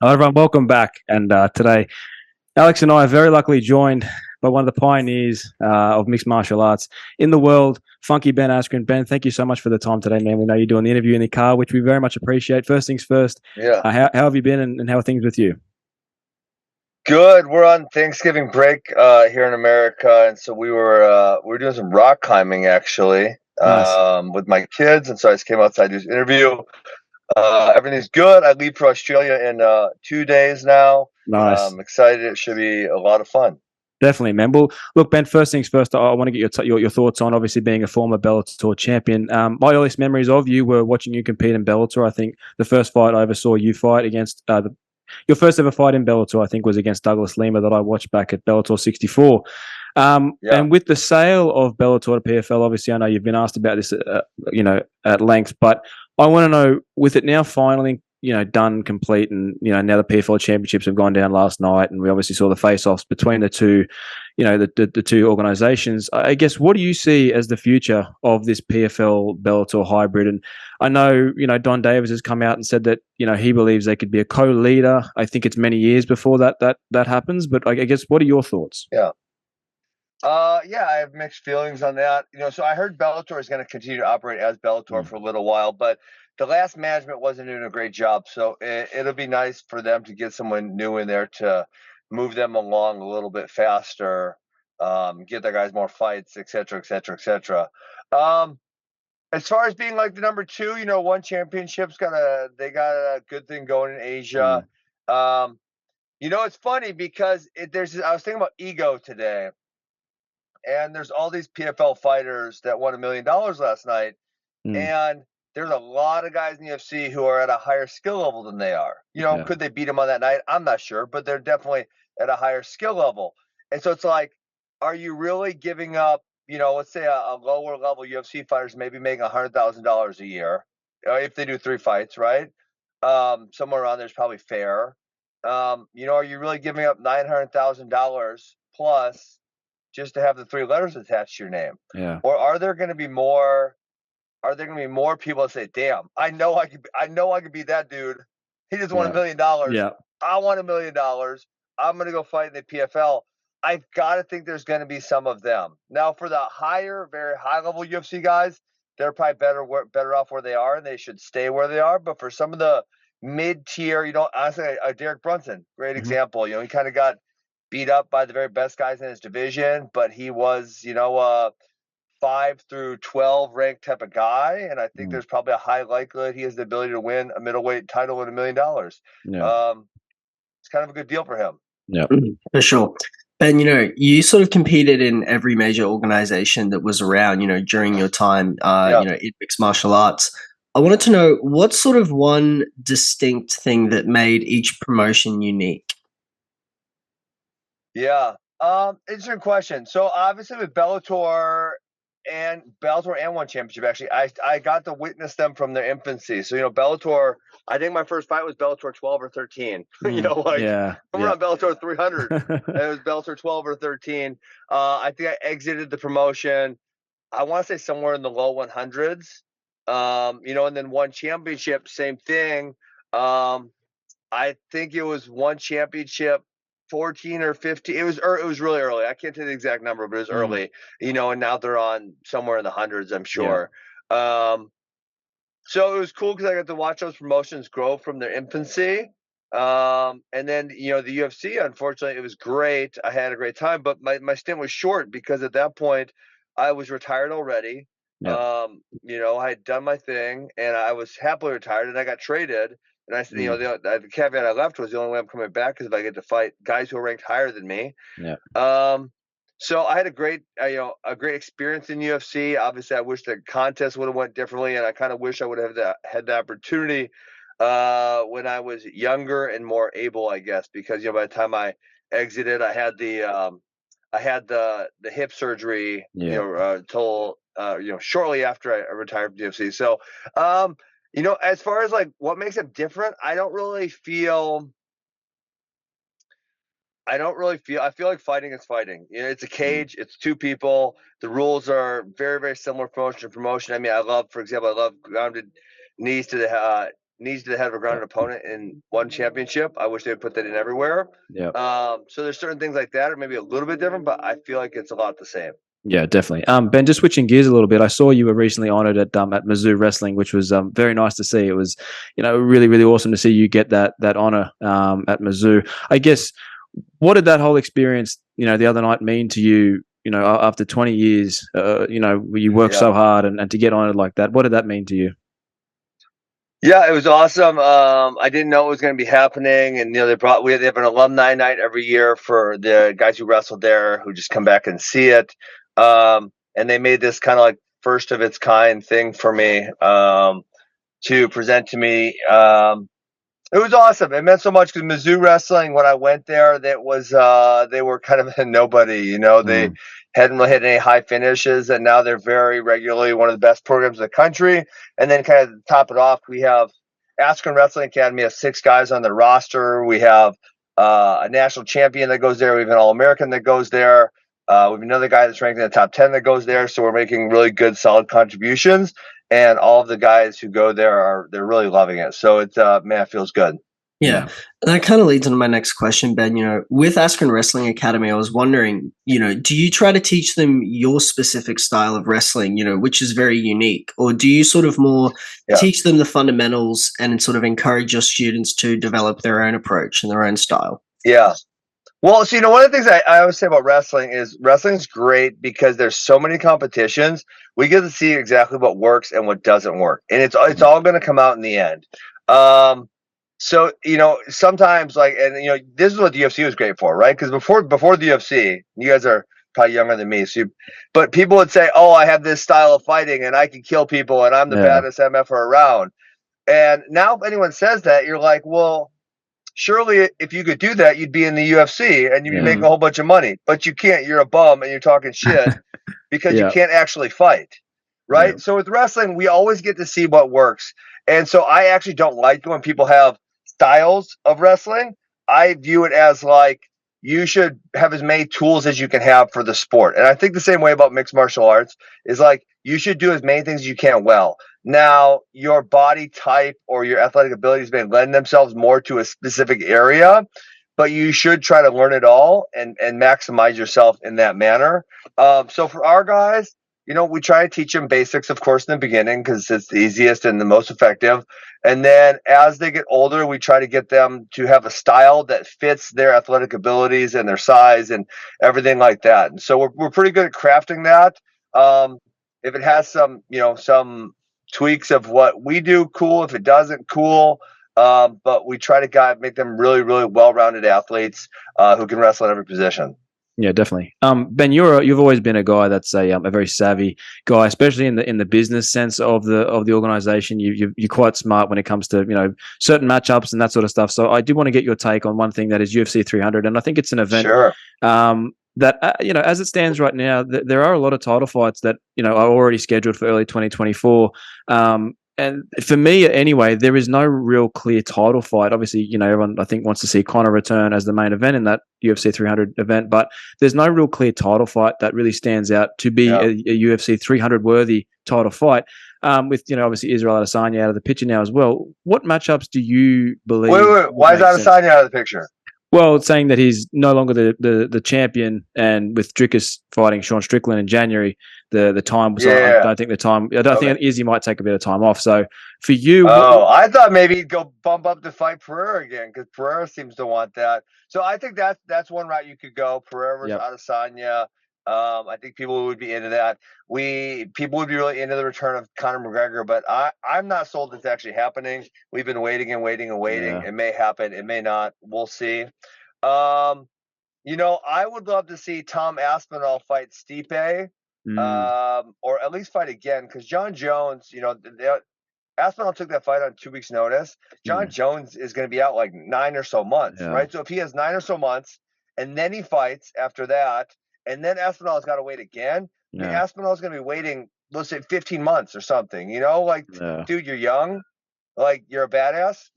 Hello, everyone. Welcome back. And today, Alex and I are very luckily joined by one of the pioneers of mixed martial arts in the world, Funky Ben Askren. Ben, thank you so much for the time today, man. We know you're doing the interview in the car, which we very much appreciate. First things first, Yeah. how have you been and how are things with you? Good. We're on Thanksgiving break here in America, and so we were doing some rock climbing actually Nice. with my kids, and so I just came outside to do this interview. Everything's good. I leave for Australia in 2 days now. Nice. Excited. It should be a lot of fun. Definitely, man. Well, look, Ben, first things first, I want to get your thoughts on obviously being a former Bellator champion. My earliest memories of you were watching you compete in Bellator. I think the first fight I ever saw you fight against your first ever fight in Bellator, I think, was against Douglas Lima that I watched back at Bellator 64. Yeah. And with the sale of Bellator to PFL, obviously, I know you've been asked about this, at length, but I want to know, with it now finally, done, complete, and now the PFL championships have gone down last night, and we obviously saw the face-offs between the two, the two organizations. I guess, what do you see as the future of this PFL Bellator hybrid? And I know, Don Davis has come out and said that, he believes they could be a co-leader. I think it's many years before that happens, but I guess, what are your thoughts? Yeah. Yeah, I have mixed feelings on that. So I heard Bellator is going to continue to operate as Bellator for a little while, but the last management wasn't doing a great job. So it'll be nice for them to get someone new in there to move them along a little bit faster, get their guys more fights, et cetera, et cetera, et cetera. As far as being like the number two, one championship's they got a good thing going in Asia. Mm. It's funny because I was thinking about ego today. And there's all these PFL fighters that won $1 million last night, Mm. and there's a lot of guys in the UFC who are at a higher skill level than they are. Yeah. Could they beat them on that night? I'm not sure, but they're definitely at a higher skill level. And so it's like, are you really giving up? Let's say a lower level UFC fighters maybe making $100,000 a year if they do 3 fights, right? Somewhere around there's probably fair. Are you really giving up $900,000 plus just to have the 3 letters attached to your name? Yeah. Or are there going to be more? Are there going to be more people that say, "Damn, I know I could beat that dude. He just won Yeah. $1 million. Yeah. I want $1 million. I'm going to go fight in the PFL." I've got to think there's going to be some of them. Now, for the higher, very high level UFC guys, they're probably better off where they are, and they should stay where they are. But for some of the mid tier, honestly, Derek Brunson, great Hmm. example. He kind of got beat up by the very best guys in his division, but he was, 5 through 12 ranked type of guy. And I think Mm. there's probably a high likelihood he has the ability to win a middleweight title and $1 million. Yeah. It's kind of a good deal for him. Yeah. For sure. And you sort of competed in every major organization that was around, during your time, Yeah. in mixed martial arts. I wanted to know what sort of one distinct thing that made each promotion unique. Yeah. Interesting question. So obviously with Bellator and one championship, actually, I got to witness them from their infancy. So, Bellator, I think my first fight was Bellator 12 or 13. Yeah. I'm around Bellator 300. And it was Bellator 12 or 13. I think I exited the promotion, I want to say somewhere in the low 100s. And then one championship, same thing. I think it was one championship 14 or 15. It was really early. I can't tell the exact number, but it was early, and now they're on somewhere in the hundreds, I'm sure. So it was cool because I got to watch those promotions grow from their infancy. And then, the UFC, unfortunately, it was great. I had a great time, but my stint was short because at that point I was retired already. Yeah. I had done my thing and I was happily retired, and I got traded. And I said, the caveat I left was the only way I'm coming back is if I get to fight guys who are ranked higher than me. Yeah. So I had a great experience in UFC. Obviously, I wish the contest would have went differently, and I kind of wish I would have had the opportunity when I was younger and more able, I guess, because by the time I exited, I had the hip surgery, till shortly after I retired from UFC. So, as far as like what makes it different, I feel like fighting is fighting. It's a cage, it's two people. The rules are very, very similar promotion to promotion. I mean, for example, I love grounded knees to the knees to the head of a grounded opponent in one championship. I wish they would put that in everywhere. Yeah. So there's certain things like that are maybe a little bit different, but I feel like it's a lot the same. Yeah, definitely. Ben, just switching gears a little bit, I saw you were recently honored at Mizzou Wrestling, which was very nice to see. It was, really, really awesome to see you get that honor at Mizzou. I guess, what did that whole experience, the other night mean to you? After 20 years, you worked so hard, and to get honored like that, what did that mean to you? Yeah, it was awesome. I didn't know it was going to be happening, and they have an alumni night every year for the guys who wrestled there who just come back and see it. And they made this kind of like first of its kind thing for me to present to me. It was awesome. It meant so much because Mizzou Wrestling, when I went there, they were kind of a nobody. They hadn't really had any high finishes, and now they're very regularly one of the best programs in the country. And then kind of to top it off, we have Askren Wrestling Academy has 6 guys on the roster. We have a national champion that goes there. We have an All-American that goes there. We have another guy that's ranked in the top 10 that goes there. So we're making really good, solid contributions. And all of the guys who go there they're really loving it. So it feels good. Yeah. That kind of leads into my next question, Ben. With Askren Wrestling Academy, I was wondering, do you try to teach them your specific style of wrestling, which is very unique? Or do you sort of more teach them the fundamentals and sort of encourage your students to develop their own approach and their own style? Yeah. Well, so, one of the things I always say about wrestling is wrestling's great because there's so many competitions. We get to see exactly what works and what doesn't work. And it's all going to come out in the end. So, sometimes this is what the UFC was great for, right? Because before the UFC, you guys are probably younger than me. But people would say, oh, I have this style of fighting and I can kill people and I'm the baddest MFer around. And now if anyone says that, you're like, well, surely if you could do that, you'd be in the UFC and you'd be making a whole bunch of money. But you can't. You're a bum and you're talking shit because you can't actually fight, right? So with wrestling, we always get to see what works. And so I actually don't like when people have styles of wrestling. I view it as like you should have as many tools as you can have for the sport. And I think the same way about mixed martial arts is like you should do as many things as you can well. Now, your body type or your athletic abilities may lend themselves more to a specific area, but you should try to learn it all and maximize yourself in that manner. So for our guys, we try to teach them basics, of course, in the beginning because it's the easiest and the most effective. And then as they get older, we try to get them to have a style that fits their athletic abilities and their size and everything like that. And so we're pretty good at crafting that. If it has some tweaks of what we do, cool. If it doesn't, cool. But we try to make them really, really well-rounded athletes who can wrestle in every position. Yeah, definitely. Ben, you've always been a guy that's a very savvy guy, especially in the business sense of the organization. You're quite smart when it comes to certain matchups and that sort of stuff. So I do want to get your take on one thing that is UFC 300, and I think it's an event. Sure. That as it stands right now, there are a lot of title fights that are already scheduled for early 2024. And for me, anyway, there is no real clear title fight. Obviously, everyone I think wants to see Conor return as the main event in that UFC 300 event, but there's no real clear title fight that really stands out to be a UFC 300 worthy title fight. With obviously Israel Adesanya out of the picture now as well. What matchups do you believe? Wait. Why is Adesanya out of the picture? Well, it's saying that he's no longer the champion, and with Dricus fighting Sean Strickland in January, the time. So I don't think the time. I don't think Izzy might take a bit of time off. So for you, I thought maybe he'd go bump up to fight Pereira again because Pereira seems to want that. So I think that's one route you could go. Pereira versus Adesanya. I think people would be into that. People would be really into the return of Conor McGregor, but I'm not sold it's actually happening. We've been waiting and waiting and waiting. Yeah. It may happen. It may not. We'll see. I would love to see Tom Aspinall fight Stipe, or at least fight again because John Jones, Aspinall took that fight on 2 weeks' notice. John Jones is going to be out like 9 or so months, right? So if he has 9 or so months and then he fights after that, and then Aspinall's got to wait again, I mean, Aspinall's going to be waiting, let's say 15 months or something, dude, you're young, like you're a badass,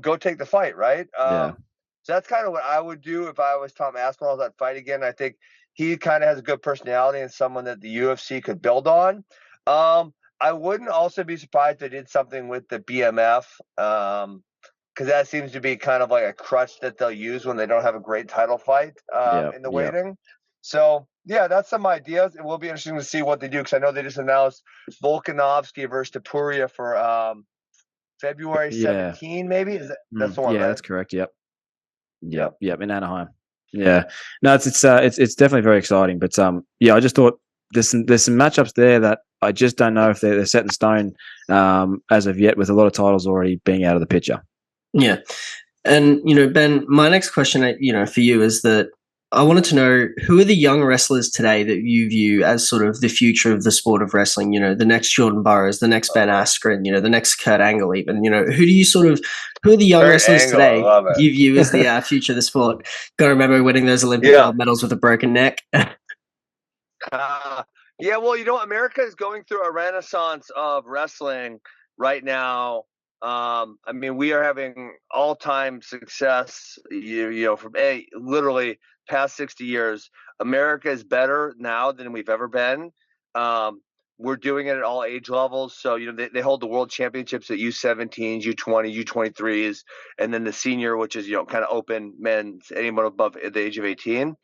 go take the fight, right? So that's kind of what I would do if I was Tom Aspinall. I'd fight again. I think he kind of has a good personality and someone that the UFC could build on. I wouldn't also be surprised if they did something with the BMF, because that seems to be kind of like a crutch that they'll use when they don't have a great title fight in the weighting. So, yeah, that's some ideas. It will be interesting to see what they do, because I know they just announced Volkanovski versus Topuria for February 17, maybe? That's the one, right? That's correct. Yep, in Anaheim. Yeah. No, it's definitely very exciting. But I just thought there's some matchups there that I just don't know if they're set in stone as of yet, with a lot of titles already being out of the picture. Yeah. And, Ben, my next question, for you is that I wanted to know, who are the young wrestlers today that you view as sort of the future of the sport of wrestling? The next Jordan Burroughs, the next Ben Askren, the next Kurt Angle even, who are the young Kurt wrestlers Angle, today I love it. you view as the future of the sport? Gotta remember winning those Olympic gold medals with a broken neck. Well, America is going through a renaissance of wrestling right now. I mean, we are having all-time success, from literally past 60 years. America is better now than we've ever been. We're doing it at all age levels. So, they hold the world championships at U17s, U20, U23s, and then the senior, which is, kind of open men, anyone above the age of 18.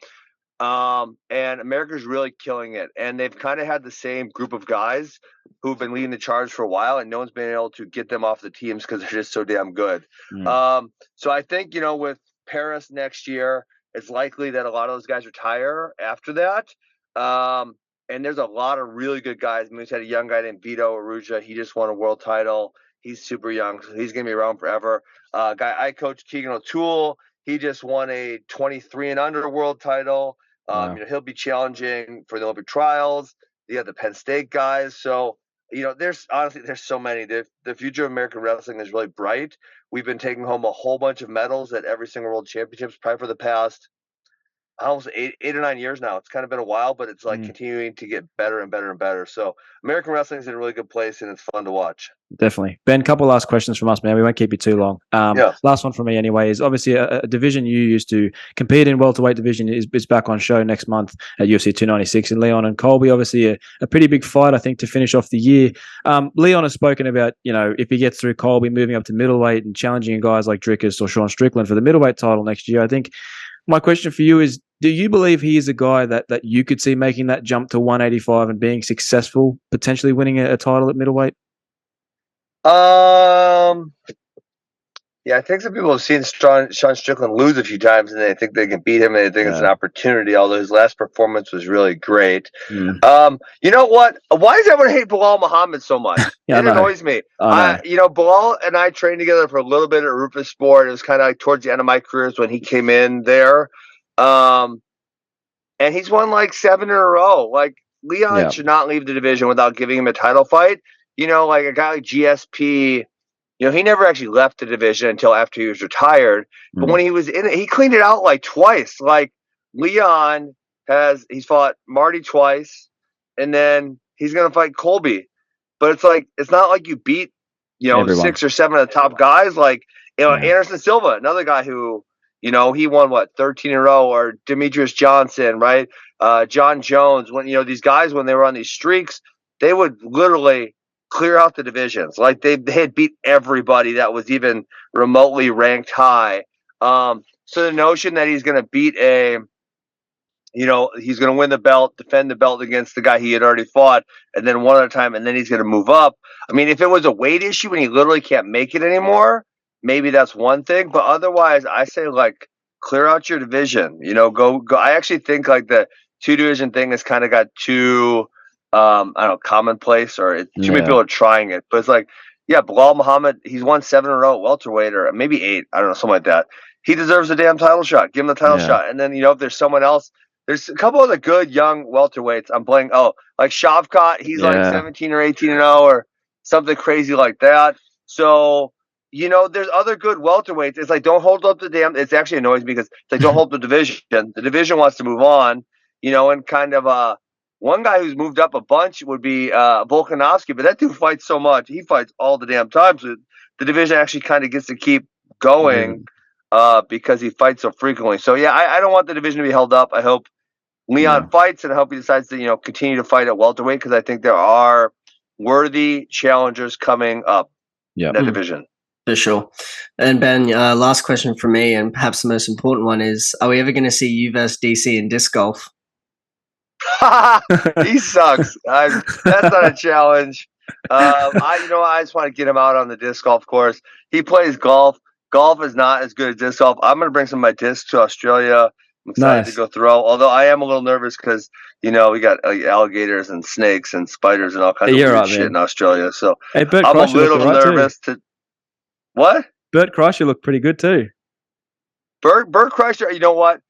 And America's really killing it. And they've kind of had the same group of guys who've been leading the charge for a while, and no one's been able to get them off the teams because they're just so damn good. So I think, with Paris next year, it's likely that a lot of those guys retire after that. And there's a lot of really good guys. I mean, we had a young guy named Vito Arujá. He just won a world title. He's super young, so he's going to be around forever. Guy I coach, Keegan O'Toole, he just won a 23 and under world title. Wow. He'll be challenging for the Olympic trials. You have the Penn State guys. So, there's so many. The future of American wrestling is really bright. We've been taking home a whole bunch of medals at every single world championships, probably for the past almost 8 or 9 years now. It's kind of been a while, but it's like continuing to get better and better and better. So American wrestling is in a really good place, and it's fun to watch. Definitely. Ben, couple last questions from us, man. We won't keep you too long. Last one from me anyway is obviously a division you used to compete in, welterweight division, is back on show next month at UFC 296 in Leon and Colby. Obviously a pretty big fight, I think, to finish off the year. Leon has spoken about, if he gets through Colby, moving up to middleweight and challenging guys like Drickus or Sean Strickland for the middleweight title next year. I think my question for you is, do you believe he is a guy that you could see making that jump to 185 and being successful, potentially winning a title at middleweight? I think some people have seen Sean Strickland lose a few times, and they think they can beat him, and they think it's an opportunity, although his last performance was really great. You know what? Why does everyone hate Bilal Muhammad so much? It annoys me. Bilal and I trained together for a little bit at Rufus Sport. It was kind of like towards the end of my careers when he came in there. And he's won like 7 in a row. Like, Leon should not leave the division without giving him a title fight. Like a guy like GSP, he never actually left the division until after he was retired. But when he was in it, he cleaned it out like twice. Like, Leon he's fought Marty twice, and then he's going to fight Colby. But it's not like you beat, everyone. 6 or 7 of the top guys. Like, Anderson Silva, another guy who, he won 13 in a row, or Demetrius Johnson, right? John Jones. When these guys, when they were on these streaks, they would literally clear out the divisions. Like, they had beat everybody that was even remotely ranked high. So the notion that he's going to beat he's going to win the belt, defend the belt against the guy he had already fought, and then one other time, and then he's going to move up. I mean, if it was a weight issue and he literally can't make it anymore, maybe that's one thing. But otherwise, I say, like, clear out your division. Go. I actually think, like, the 2-division thing has kind of got too, I don't know, commonplace, or too many people are trying it. But it's like, Bilal Muhammad, he's won 7 in a row at welterweight, or maybe 8. I don't know, something like that. He deserves a damn title shot. Give him the title shot. And then, if there's someone else, there's a couple of the good young welterweights. I'm playing. Like Shavkat, he's like 17 or 18 and 0, or something crazy like that. So, there's other good welterweights. It's like, don't hold up the damn. It's actually annoys me because it's like, don't hold the division. The division wants to move on. And kind of one guy who's moved up a bunch would be Volkanovski, but that dude fights so much. He fights all the damn time. So the division actually kind of gets to keep going because he fights so frequently. So I don't want the division to be held up. I hope Leon fights, and I hope he decides to continue to fight at welterweight, because I think there are worthy challengers coming up in that division. For sure. And Ben, last question from me, and perhaps the most important one is, are we ever going to see you versus DC in disc golf? He sucks. That's not a challenge. I just want to get him out on the disc golf course. He plays golf. Golf is not as good as disc golf. I'm going to bring some of my discs to Australia. I'm excited to go throw. Although I am a little nervous because, we got alligators and snakes and spiders and all kinds of weird shit in Australia. So I'm a little nervous to. What? Bert Kreischer looked pretty good too. Bert Kreischer, you know what?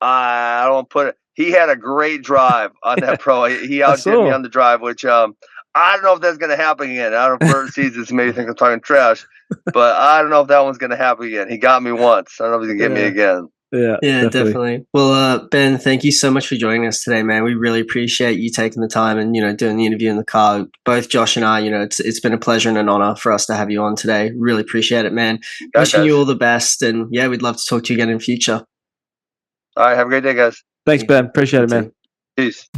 I don't want to put it. He had a great drive on that pro. He outdid me on the drive, which I don't know if that's going to happen again. I don't know if Bert sees this and maybe think I'm talking trash, but I don't know if that one's going to happen again. He got me once. I don't know if he's going to get me again. Yeah, definitely. Well, Ben, thank you so much for joining us today, man. We really appreciate you taking the time and, doing the interview in the car. Both Josh and I, it's been a pleasure and an honor for us to have you on today. Really appreciate it, man. Wishing you all the best. And yeah, we'd love to talk to you again in the future. All right. Have a great day, guys. Thanks, Ben. Appreciate it, man. Peace.